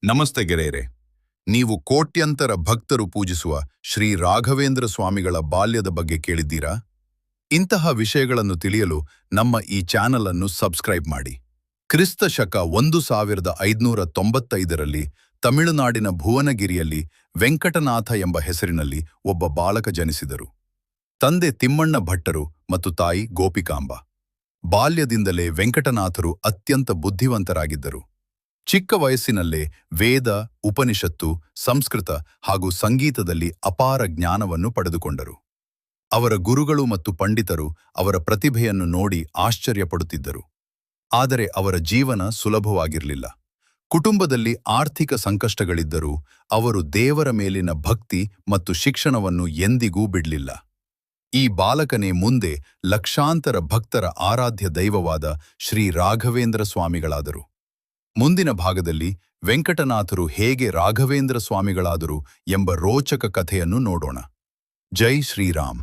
ನಮಸ್ತೆ ಗೆಳೆಯರೆ. ನೀವು ಕೋಟ್ಯಂತರ ಭಕ್ತರು ಪೂಜಿಸುವ ಶ್ರೀ ರಾಘವೇಂದ್ರ ಸ್ವಾಮಿಗಳ ಬಾಲ್ಯದ ಬಗ್ಗೆ ಕೇಳಿದ್ದೀರಾ? ಇಂತಹ ವಿಷಯಗಳನ್ನು ತಿಳಿಯಲು ನಮ್ಮ ಈ ಚಾನೆಲ್ ಅನ್ನು ಸಬ್ಸ್ಕ್ರೈಬ್ ಮಾಡಿ. ಕ್ರಿಸ್ತ ಶಕ 1595ರಲ್ಲಿ ತಮಿಳುನಾಡಿನ ಭುವನಗಿರಿಯಲ್ಲಿ ವೆಂಕಟನಾಥ ಎಂಬ ಹೆಸರಿನಲ್ಲಿ ಒಬ್ಬ ಬಾಲಕ ಜನಿಸಿದರು. ತಂದೆ ತಿಮ್ಮಣ್ಣ ಭಟ್ಟರು ಮತ್ತು ತಾಯಿ ಗೋಪಿಕಾಂಬ. ಬಾಲ್ಯದಿಂದಲೇ ವೆಂಕಟನಾಥರು ಅತ್ಯಂತ ಬುದ್ಧಿವಂತರಾಗಿದ್ದರು. ಚಿಕ್ಕ ವಯಸ್ಸಿನಲ್ಲೇ ವೇದ, ಉಪನಿಷತ್ತು, ಸಂಸ್ಕೃತ ಹಾಗೂ ಸಂಗೀತದಲ್ಲಿ ಅಪಾರ ಜ್ಞಾನವನ್ನು ಪಡೆದುಕೊಂಡರು. ಅವರ ಗುರುಗಳು ಮತ್ತು ಪಂಡಿತರು ಅವರ ಪ್ರತಿಭೆಯನ್ನು ನೋಡಿ ಆಶ್ಚರ್ಯಪಡುತ್ತಿದ್ದರು. ಆದರೆ ಅವರ ಜೀವನ ಸುಲಭವಾಗಿರಲಿಲ್ಲ. ಕುಟುಂಬದಲ್ಲಿ ಆರ್ಥಿಕ ಸಂಕಷ್ಟಗಳಿದ್ದರೂ ಅವರು ದೇವರ ಮೇಲಿನ ಭಕ್ತಿ ಮತ್ತು ಶಿಕ್ಷಣವನ್ನು ಎಂದಿಗೂ ಬಿಡಲಿಲ್ಲ. ಈ ಬಾಲಕನೇ ಮುಂದೆ ಲಕ್ಷಾಂತರ ಭಕ್ತರ ಆರಾಧ್ಯ ದೈವವಾದ ಶ್ರೀ ರಾಘವೇಂದ್ರ ಸ್ವಾಮಿಗಳಾದರು. ಮುಂದಿನ ಭಾಗದಲ್ಲಿ ವೆಂಕಟನಾಥರು ಹೇಗೆ ರಾಘವೇಂದ್ರ ಸ್ವಾಮಿಗಳಾದರು ಎಂಬ ರೋಚಕ ಕಥೆಯನ್ನು ನೋಡೋಣ. ಜೈ ಶ್ರೀರಾಮ್.